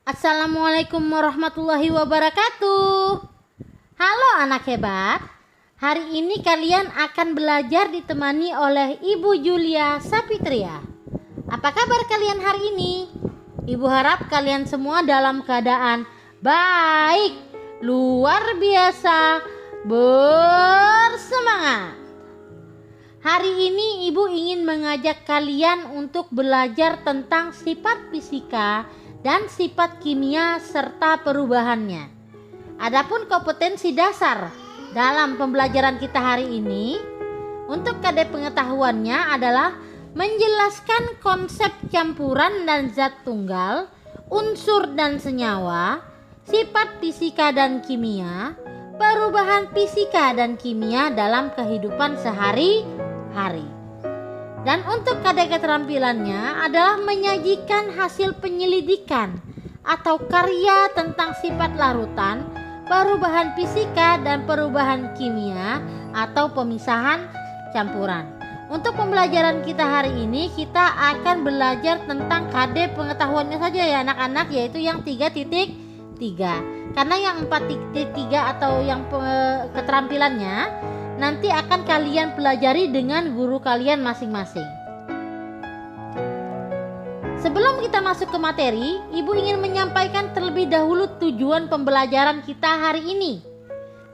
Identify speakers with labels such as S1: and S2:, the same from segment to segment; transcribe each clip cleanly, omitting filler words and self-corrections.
S1: Assalamualaikum warahmatullahi wabarakatuh. Halo anak hebat. Hari ini kalian akan belajar ditemani oleh Ibu Julia Sapitria. Apa kabar kalian hari ini? Ibu harap kalian semua dalam keadaan baik, luar biasa, bersemangat. Hari ini Ibu ingin mengajak kalian untuk belajar tentang sifat fisika dan sifat kimia serta perubahannya. Adapun kompetensi dasar dalam pembelajaran kita hari ini, untuk kadar pengetahuannya adalah menjelaskan konsep campuran dan zat tunggal, unsur dan senyawa, sifat fisika dan kimia, perubahan fisika dan kimia dalam kehidupan sehari-hari. Dan untuk kadar keterampilannya adalah menyajikan hasil penyelidikan atau karya tentang sifat larutan, perubahan fisika dan perubahan kimia atau pemisahan campuran. Untuk pembelajaran kita hari ini kita akan belajar tentang kadar pengetahuannya saja ya anak-anak, yaitu yang 3.3. Karena yang 4.3 atau yang keterampilannya nanti akan kalian pelajari dengan guru kalian masing-masing. Sebelum kita masuk ke materi, Ibu ingin menyampaikan terlebih dahulu tujuan pembelajaran kita hari ini.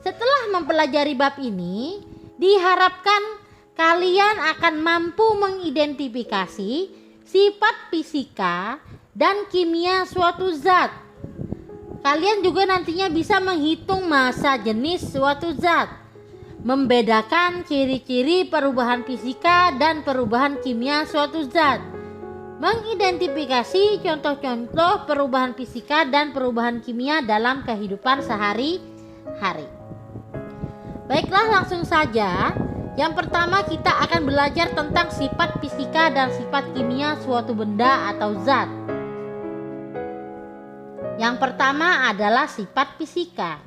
S1: Setelah mempelajari bab ini, diharapkan kalian akan mampu mengidentifikasi sifat fisika dan kimia suatu zat. Kalian juga nantinya bisa menghitung massa jenis suatu zat, membedakan ciri-ciri perubahan fisika dan perubahan kimia suatu zat, mengidentifikasi contoh-contoh perubahan fisika dan perubahan kimia dalam kehidupan sehari-hari. Baiklah, langsung saja. Yang pertama kita akan belajar tentang sifat fisika dan sifat kimia suatu benda atau zat. Yang pertama adalah sifat fisika.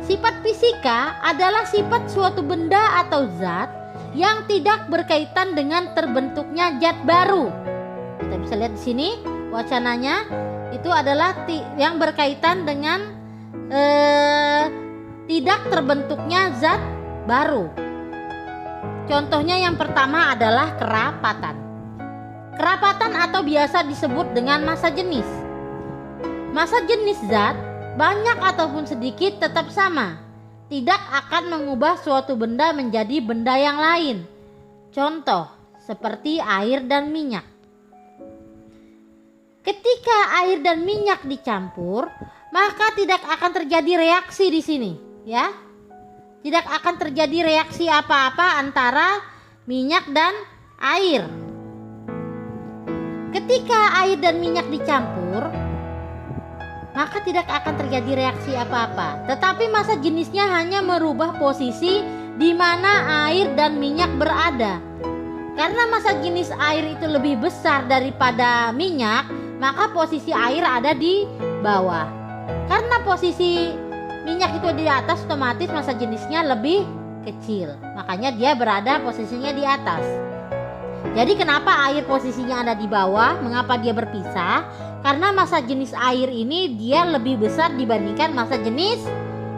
S1: Sifat fisika adalah sifat suatu benda atau zat yang tidak berkaitan dengan terbentuknya zat baru. Kita bisa lihat di sini wacananya itu adalah yang berkaitan dengan tidak terbentuknya zat baru. Contohnya yang pertama adalah kerapatan. Kerapatan atau biasa disebut dengan massa jenis. Massa jenis zat banyak ataupun sedikit tetap sama, tidak akan mengubah suatu benda menjadi benda yang lain. Contoh seperti air dan minyak. Ketika air dan minyak dicampur, maka tidak akan terjadi reaksi di sini, ya. Tidak akan terjadi reaksi apa-apa antara minyak dan air. Ketika air dan minyak dicampur, maka tidak akan terjadi reaksi apa-apa. Tetapi massa jenisnya hanya merubah posisi di mana air dan minyak berada. Karena massa jenis air itu lebih besar daripada minyak, maka posisi air ada di bawah. Karena posisi minyak itu di atas, otomatis massa jenisnya lebih kecil. Makanya dia berada posisinya di atas. Jadi kenapa air posisinya ada di bawah? Mengapa dia berpisah? Karena massa jenis air ini dia lebih besar dibandingkan massa jenis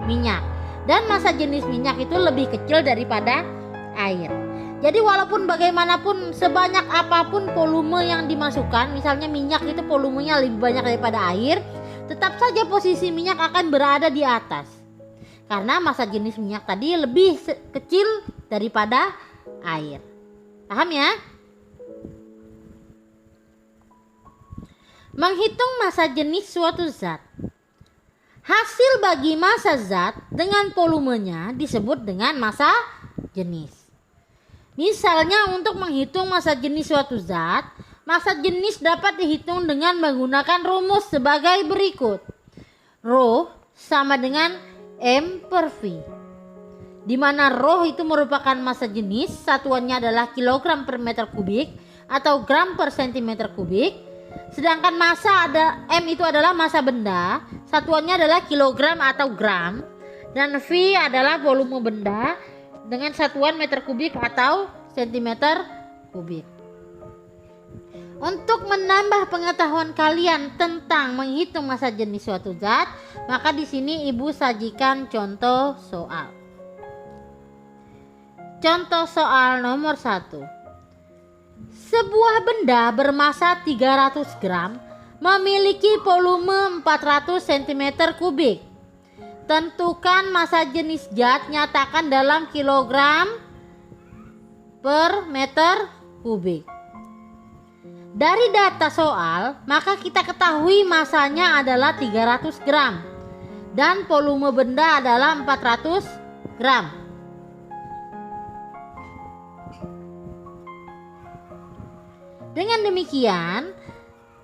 S1: minyak. Dan massa jenis minyak itu lebih kecil daripada air. Jadi walaupun bagaimanapun sebanyak apapun volume yang dimasukkan, misalnya minyak itu volumenya lebih banyak daripada air, tetap saja posisi minyak akan berada di atas. Karena massa jenis minyak tadi lebih kecil daripada air. Paham ya? Menghitung massa jenis suatu zat. Hasil bagi massa zat dengan volumenya disebut dengan massa jenis. Misalnya untuk menghitung massa jenis suatu zat, massa jenis dapat dihitung dengan menggunakan rumus sebagai berikut. Rho sama dengan M per V. Di mana Rho itu merupakan massa jenis, satuannya adalah kilogram per meter kubik atau gram per sentimeter kubik. Sedangkan massa M itu adalah massa benda, satuannya adalah kilogram atau gram. Dan V adalah volume benda dengan satuan meter kubik atau sentimeter kubik. Untuk menambah pengetahuan kalian tentang menghitung massa jenis suatu zat, maka di sini Ibu sajikan contoh soal. Contoh soal nomor 1. Sebuah benda bermassa 300 gram memiliki volume 400 cm3. Tentukan massa jenis zat, nyatakan dalam kilogram per meter kubik. Dari data soal, maka kita ketahui masanya adalah 300 gram dan volume benda adalah 400 gram. Dengan demikian,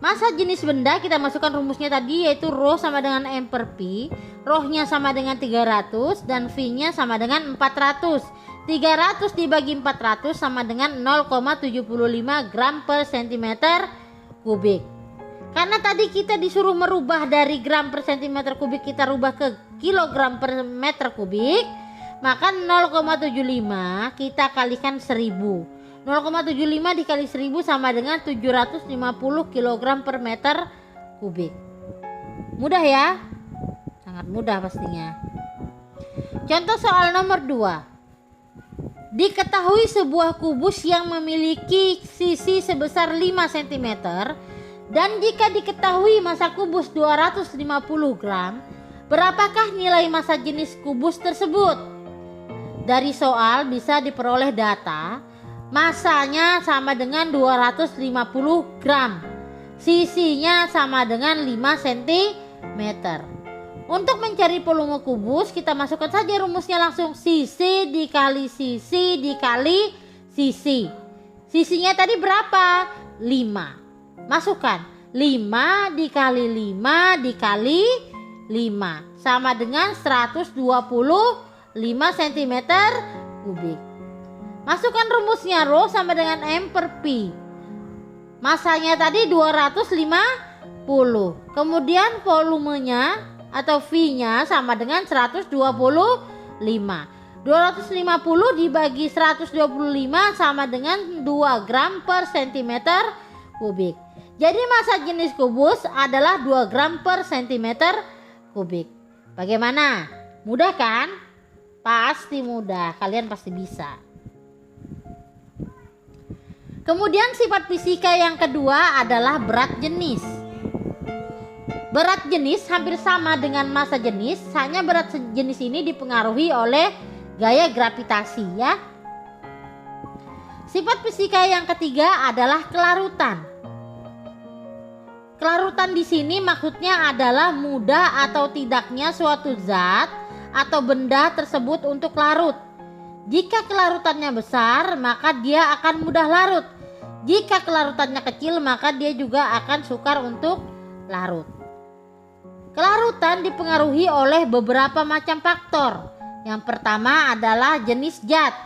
S1: massa jenis benda kita masukkan rumusnya tadi, yaitu Rho sama dengan M per P. Rho-nya sama dengan 300 dan V-nya sama dengan 400. 300 dibagi 400 sama dengan 0,75 gram per centimeter kubik. Karena tadi kita disuruh merubah dari gram per centimeter kubik, kita rubah ke kilogram per meter kubik, maka 0,75 kita kalikan 1000. 0,75 dikali 1000 sama dengan 750 kg per meter kubik. Mudah ya? Sangat mudah pastinya. Contoh soal nomor 2. Diketahui sebuah kubus yang memiliki sisi sebesar 5 cm dan jika diketahui massa kubus 250 gram, berapakah nilai massa jenis kubus tersebut? Dari soal bisa diperoleh data massanya sama dengan 250 gram, sisinya sama dengan 5 cm. Untuk mencari volume kubus, kita masukkan saja rumusnya langsung. Sisi dikali sisi dikali sisi. Sisinya tadi berapa? 5. Masukkan 5 dikali 5 dikali 5 sama dengan 125 cm kubik. Masukkan rumusnya. Rho sama dengan M per P. Masanya tadi 250. Kemudian volumenya atau V-nya sama dengan 125. 250 dibagi 125 sama dengan 2 gram per centimeter kubik. Jadi massa jenis kubus adalah 2 gram per centimeter kubik. Bagaimana? Mudah kan? Pasti mudah, kalian pasti bisa. Kemudian sifat fisika yang kedua adalah berat jenis. Berat jenis hampir sama dengan massa jenis, hanya berat jenis ini dipengaruhi oleh gaya gravitasi ya. Sifat fisika yang ketiga adalah kelarutan. Kelarutan di sini maksudnya adalah mudah atau tidaknya suatu zat atau benda tersebut untuk larut. Jika kelarutannya besar, maka dia akan mudah larut. Jika kelarutannya kecil, maka dia juga akan sukar untuk larut. Kelarutan dipengaruhi oleh beberapa macam faktor. Yang pertama adalah jenis zat.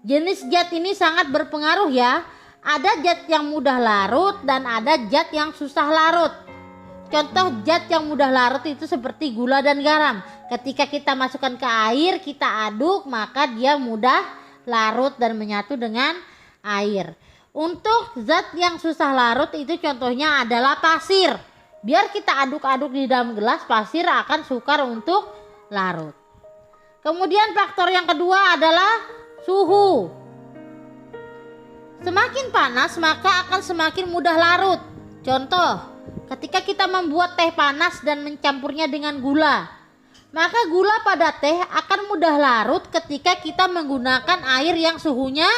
S1: Jenis zat ini sangat berpengaruh ya. Ada zat yang mudah larut dan ada zat yang susah larut. Contoh zat yang mudah larut itu seperti gula dan garam. Ketika kita masukkan ke air, kita aduk, maka dia mudah larut dan menyatu dengan air. Untuk zat yang susah larut itu contohnya adalah pasir. Biar kita aduk-aduk di dalam gelas, pasir akan sukar untuk larut. Kemudian faktor yang kedua adalah suhu. Semakin panas maka akan semakin mudah larut. Contoh, ketika kita membuat teh panas dan mencampurnya dengan gula, maka gula pada teh akan mudah larut ketika kita menggunakan air yang suhunya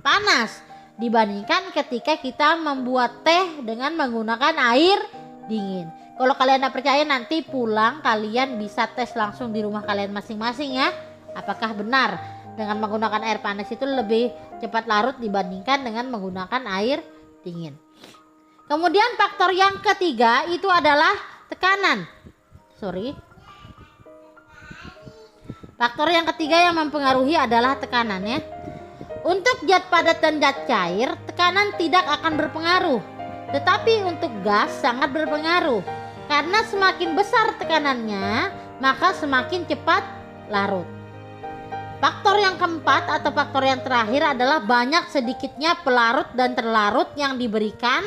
S1: panas dibandingkan ketika kita membuat teh dengan menggunakan air dingin. Kalau kalian tidak percaya, nanti pulang kalian bisa tes langsung di rumah kalian masing-masing ya. Apakah benar dengan menggunakan air panas itu lebih cepat larut dibandingkan dengan menggunakan air dingin. Kemudian faktor yang ketiga itu adalah tekanan. Faktor yang ketiga yang mempengaruhi adalah tekanan ya. Untuk zat padat dan zat cair, tekanan tidak akan berpengaruh. Tetapi untuk gas sangat berpengaruh. Karena semakin besar tekanannya, maka semakin cepat larut. Faktor yang keempat atau faktor yang terakhir adalah banyak sedikitnya pelarut dan terlarut yang diberikan.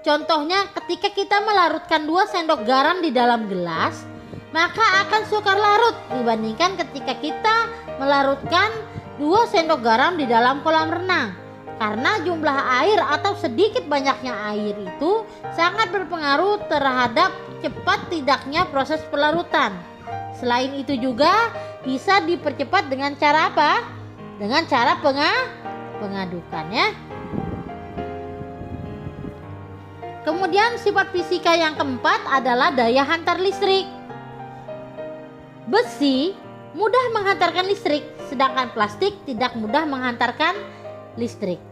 S1: Contohnya ketika kita melarutkan 2 sendok garam di dalam gelas, maka akan sukar larut dibandingkan ketika kita melarutkan 2 sendok garam di dalam kolam renang. Karena jumlah air atau sedikit banyaknya air itu sangat berpengaruh terhadap cepat tidaknya proses pelarutan. Selain itu juga bisa dipercepat dengan cara apa? Dengan cara pengadukan ya. Kemudian sifat fisika yang keempat adalah daya hantar listrik. Besi mudah menghantarkan listrik, sedangkan plastik tidak mudah menghantarkan listrik.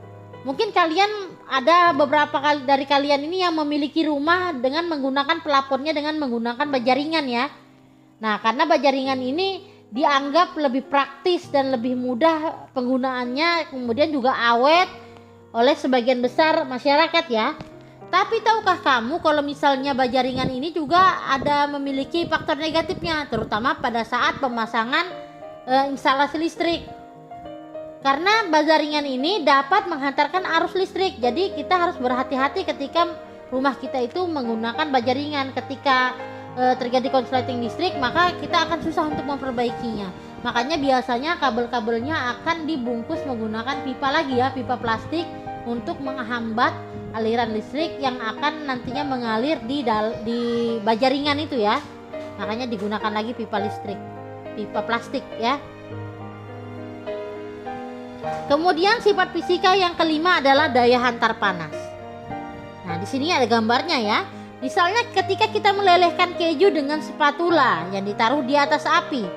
S1: Mungkin kalian ada beberapa dari kalian ini yang memiliki rumah dengan menggunakan pelapornya dengan menggunakan baja ringan ya. Nah, karena baja ringan ini dianggap lebih praktis dan lebih mudah penggunaannya, kemudian juga awet oleh sebagian besar masyarakat ya. Tapi tahukah kamu kalau misalnya baja ringan ini juga ada memiliki faktor negatifnya, terutama pada saat pemasangan instalasi listrik. Karena baja ringan ini dapat menghantarkan arus listrik, jadi kita harus berhati-hati ketika rumah kita itu menggunakan baja ringan. Ketika terjadi konsleting listrik, maka kita akan susah untuk memperbaikinya. Makanya biasanya kabel-kabelnya akan dibungkus menggunakan pipa lagi ya, pipa plastik untuk menghambat aliran listrik yang akan nantinya mengalir di baja ringan itu ya. Makanya digunakan lagi pipa listrik, pipa plastik ya. Kemudian sifat fisika yang kelima adalah daya hantar panas. Nah, di sini ada gambarnya ya. Misalnya ketika kita melelehkan keju dengan spatula yang ditaruh di atas api,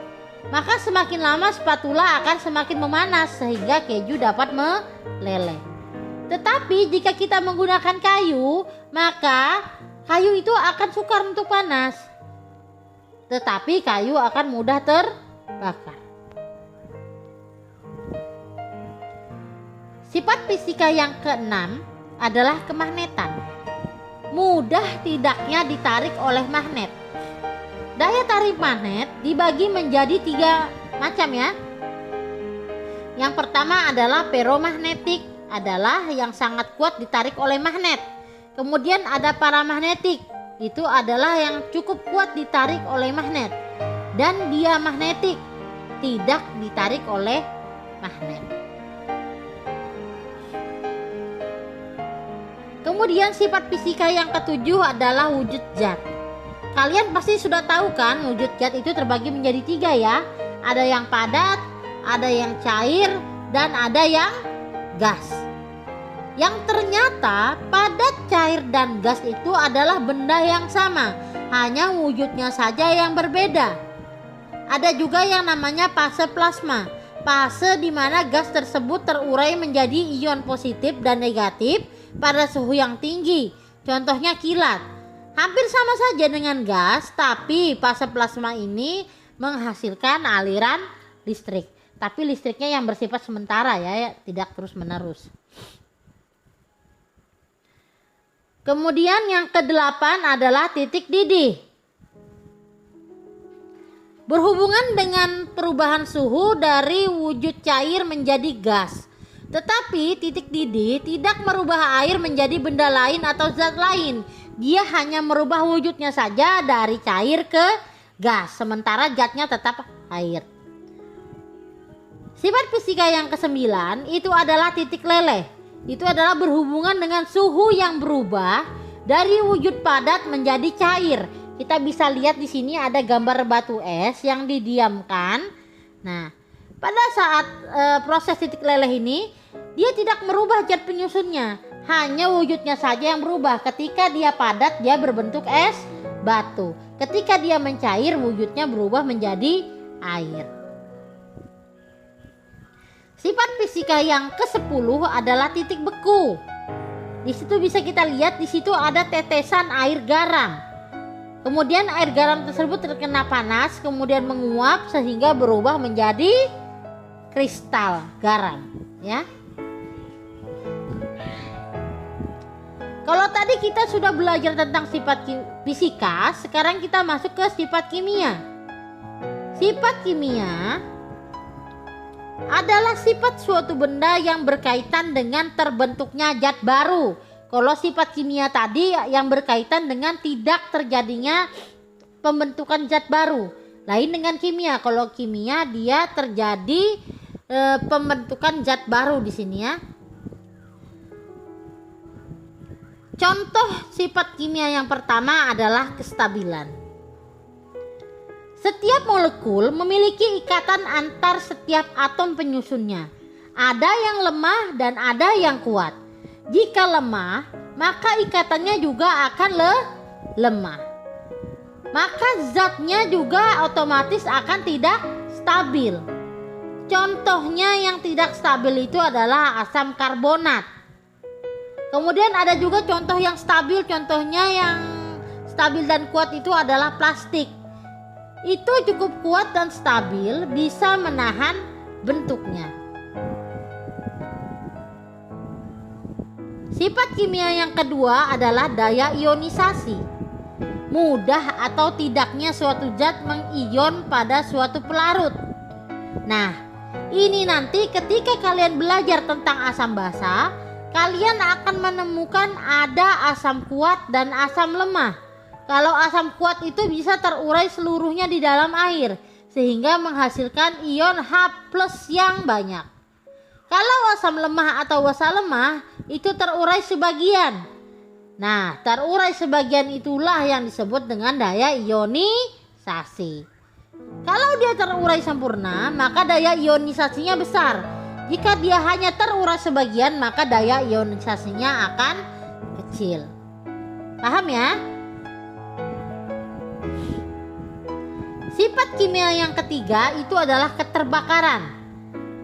S1: maka semakin lama spatula akan semakin memanas sehingga keju dapat meleleh. Tetapi jika kita menggunakan kayu, maka kayu itu akan sukar untuk panas. Tetapi kayu akan mudah terbakar. Sifat fisika yang keenam adalah kemagnetan. Mudah tidaknya ditarik oleh magnet. Daya tarik magnet dibagi menjadi 3 macam ya. Yang pertama adalah ferromagnetik, adalah yang sangat kuat ditarik oleh magnet. Kemudian ada paramagnetik, itu adalah yang cukup kuat ditarik oleh magnet. Dan diamagnetik, tidak ditarik oleh magnet. Kemudian sifat fisika yang ketujuh adalah wujud zat. Kalian pasti sudah tahu kan, wujud zat itu terbagi menjadi 3 ya. Ada yang padat, ada yang cair, dan ada yang gas. Yang ternyata padat, cair, dan gas itu adalah benda yang sama, hanya wujudnya saja yang berbeda. Ada juga yang namanya fase plasma, fase di mana gas tersebut terurai menjadi ion positif dan negatif pada suhu yang tinggi, contohnya kilat. Hampir sama saja dengan gas, tapi fase plasma ini menghasilkan aliran listrik. Tapi listriknya yang bersifat sementara ya, tidak terus menerus. Kemudian yang ke-8 adalah titik didih. Berhubungan dengan perubahan suhu dari wujud cair menjadi gas. Tetapi titik didih tidak merubah air menjadi benda lain atau zat lain. Dia hanya merubah wujudnya saja dari cair ke gas, sementara zatnya tetap air. Sifat fisika yang ke-9 itu adalah titik leleh. Itu adalah berhubungan dengan suhu yang berubah dari wujud padat menjadi cair. Kita bisa lihat di sini ada gambar batu es yang didiamkan. Nah, pada saat proses titik leleh ini, dia tidak merubah zat penyusunnya, hanya wujudnya saja yang berubah. Ketika dia padat, dia berbentuk es batu. Ketika dia mencair, wujudnya berubah menjadi air. Sifat fisika yang ke-10 adalah titik beku. Di situ bisa kita lihat, di situ ada tetesan air garam. Kemudian air garam tersebut terkena panas, kemudian menguap sehingga berubah menjadi kristal garam, ya. Kalau tadi kita sudah belajar tentang sifat fisika, sekarang kita masuk ke sifat kimia. Sifat kimia adalah sifat suatu benda yang berkaitan dengan terbentuknya zat baru. Kalau sifat kimia tadi yang berkaitan dengan tidak terjadinya pembentukan zat baru. Lain dengan kimia. Kalau kimia dia terjadi pembentukan zat baru di sini ya. Contoh sifat kimia yang pertama adalah kestabilan. Setiap molekul memiliki ikatan antar setiap atom penyusunnya. Ada yang lemah dan ada yang kuat. Jika lemah, maka ikatannya juga akan lemah. Maka zatnya juga otomatis akan tidak stabil. Contohnya yang tidak stabil itu adalah asam karbonat. Kemudian ada juga contoh yang stabil, contohnya yang stabil dan kuat itu adalah plastik. Itu cukup kuat dan stabil, bisa menahan bentuknya. Sifat kimia yang kedua adalah daya ionisasi. Mudah atau tidaknya suatu zat mengion pada suatu pelarut. Nah, ini nanti ketika kalian belajar tentang asam basa, kalian akan menemukan ada asam kuat dan asam lemah. Kalau asam kuat itu bisa terurai seluruhnya di dalam air, sehingga menghasilkan ion H+ yang banyak. Kalau asam lemah atau basa lemah itu terurai sebagian. Nah, terurai sebagian itulah yang disebut dengan daya ionisasi. Kalau dia terurai sempurna, maka daya ionisasinya besar. Jika dia hanya terurai sebagian, maka daya ionisasinya akan kecil. Paham ya? Sifat kimia yang ketiga itu adalah keterbakaran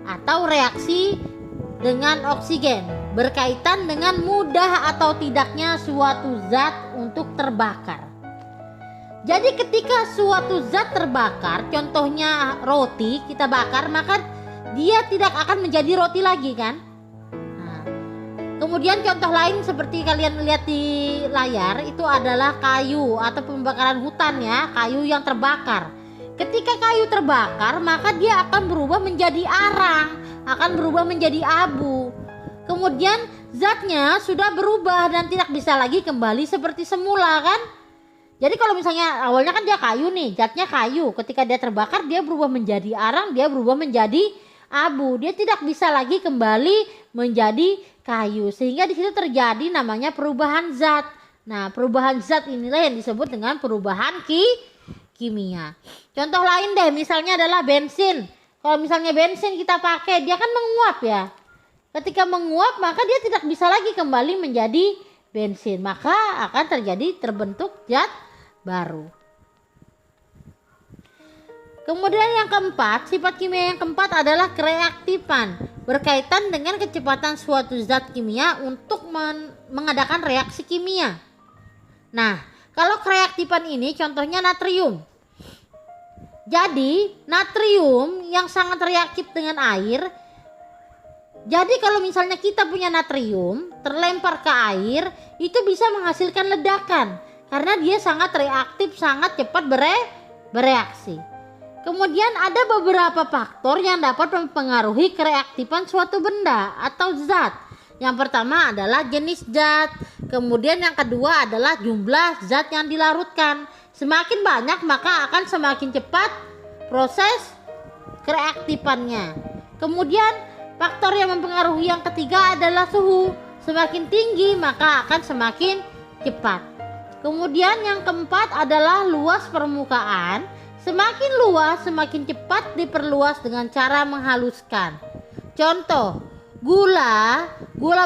S1: atau reaksi dengan oksigen, berkaitan dengan mudah atau tidaknya suatu zat untuk terbakar. Jadi ketika suatu zat terbakar, contohnya roti kita bakar, maka dia tidak akan menjadi roti lagi kan. Nah, kemudian contoh lain seperti kalian lihat di layar itu adalah kayu atau pembakaran hutan ya, kayu yang terbakar. Ketika kayu terbakar maka dia akan berubah menjadi arang, akan berubah menjadi abu. Kemudian zatnya sudah berubah dan tidak bisa lagi kembali seperti semula kan. Jadi kalau misalnya awalnya kan dia kayu nih, zatnya kayu, ketika dia terbakar dia berubah menjadi arang, dia berubah menjadi abu, dia tidak bisa lagi kembali menjadi kayu, sehingga di situ terjadi namanya perubahan zat. Nah, perubahan zat inilah yang disebut dengan perubahan kimia. Contoh lain deh, misalnya adalah bensin. Kalau misalnya bensin kita pakai, dia kan menguap ya. Ketika menguap maka dia tidak bisa lagi kembali menjadi bensin, maka akan terbentuk zat baru. Kemudian yang keempat, sifat kimia yang keempat adalah kereaktifan, berkaitan dengan kecepatan suatu zat kimia untuk mengadakan reaksi kimia. Nah, kalau kereaktifan ini contohnya natrium. Jadi, natrium yang sangat reaktif dengan air. Jadi kalau misalnya kita punya natrium terlempar ke air, itu bisa menghasilkan ledakan karena dia sangat reaktif, sangat cepat bereaksi. Kemudian ada beberapa faktor yang dapat mempengaruhi kereaktifan suatu benda atau zat. Yang pertama adalah jenis zat, kemudian yang kedua adalah jumlah zat yang dilarutkan. Semakin banyak maka akan semakin cepat proses kereaktifannya. Kemudian faktor yang mempengaruhi yang ketiga adalah suhu. Semakin tinggi maka akan semakin cepat. Kemudian yang keempat adalah luas permukaan. Semakin luas, semakin cepat diperluas dengan cara menghaluskan. Contoh, gula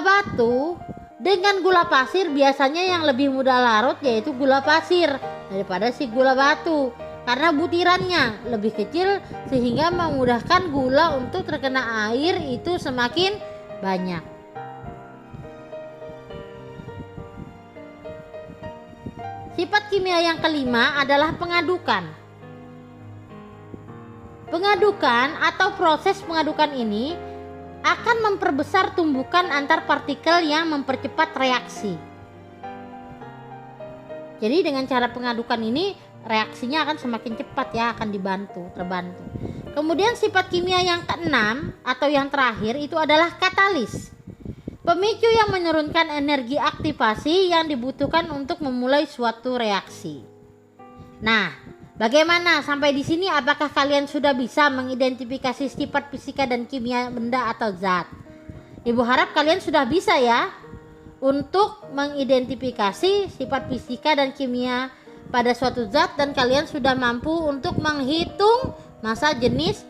S1: batu dengan gula pasir biasanya yang lebih mudah larut yaitu gula pasir daripada si gula batu. Karena butirannya lebih kecil sehingga memudahkan gula untuk terkena air itu semakin banyak. Sifat kimia yang kelima adalah pengadukan. Pengadukan atau proses pengadukan ini akan memperbesar tumbukan antar partikel yang mempercepat reaksi. Jadi dengan cara pengadukan ini reaksinya akan semakin cepat ya, akan terbantu. Kemudian sifat kimia yang keenam atau yang terakhir itu adalah katalis. Pemicu yang menurunkan energi aktivasi yang dibutuhkan untuk memulai suatu reaksi. Nah, bagaimana sampai di sini? Apakah kalian sudah bisa mengidentifikasi sifat fisika dan kimia benda atau zat? Ibu harap kalian sudah bisa ya untuk mengidentifikasi sifat fisika dan kimia pada suatu zat, dan kalian sudah mampu untuk menghitung massa, jenis,